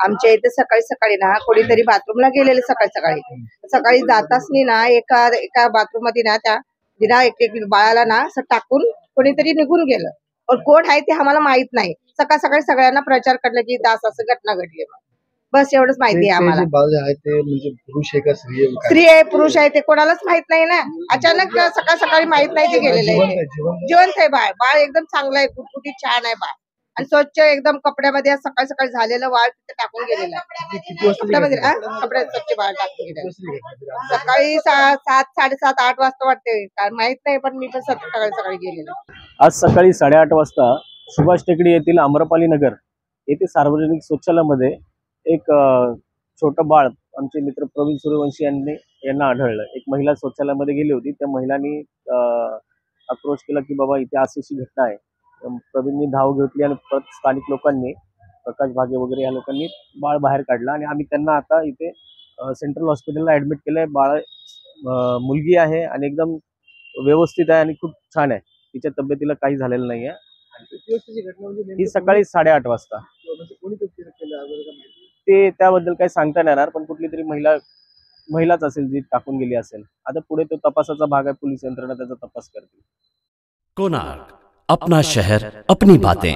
आमच्या इथे सकाळी सकाळी ना कोणीतरी बाथरूमला गेलेले सकाळी जाताच ना एका बाथरूम मध्ये ना त्या तिला एक बाळाला ना असं टाकून कोणीतरी निघून गेलं. पण कोण आहे ते आम्हाला माहित नाही. सकाळ सकाळी सगळ्यांना प्रचार करलं की असं घटना घडली. बस एवढंच माहिती आहे आम्हाला. बाळ आहे ते म्हणजे पुरुष आहे का स्त्री आहे? स्त्री आहे पुरुष आहे ते कोणालाच माहित नाही ना. अचानक सकाळ सकाळी माहित नाही ते गेलेलं आहे. जिवंत आहे बाळ एकदम चांगलं आहे, कुटकुटीत छान आहे बाळ आणि स्वच्छ एकदम कपड्यामध्ये सकाळ सकाळी झालेलं बाळ तिथे टाकून गेलेलं आहे. कपड्यामध्ये कपड्यात स्वच्छ बाळ टाकून गेलेलं सकाळी 7, 7:30, 8 वाजता वाटते. माहित नाही पण मी पण सकाळी गेलेलो. आज सकाळी 8:30 वाजता सुभाष टेकडी येथील आम्रपाली नगर येथे सार्वजनिक शौचालयामध्ये एक छोटं बाळ आमचे मित्र प्रवीण सूर्यवंशी यांना आढळलं. एक महिला शौचालयामध्ये गेली होती. त्या महिलांनी अप्रोच केला की बाबा इथे अशी घटना आहे. प्रवीणनी धाव घेतली आणि परत स्थानिक लोकांनी प्रकाश भागे वगैरे या लोकांनी बाळ बाहेर काढलं आणि आम्ही त्यांना आता इथे सेंट्रल हॉस्पिटलला ऍडमिट केलंय. बाळ मुलगी आहे आणि एकदम व्यवस्थित आहे आणि खूप छान आहे. तिच्या तब्येतीला काही झालेलं नाहीये. ही सकाळी 8:30 वाजता. ते त्याबद्दल काही सांगता नाही येणार, पण कुठली तरी महिलाच असेल जी टाकून गेली असेल. आता पुढे तो तपासाचा भाग आहे. पोलीस यंत्रणा त्याचा तपास करते. कोणार्क, अपना शहर अपनी बातें.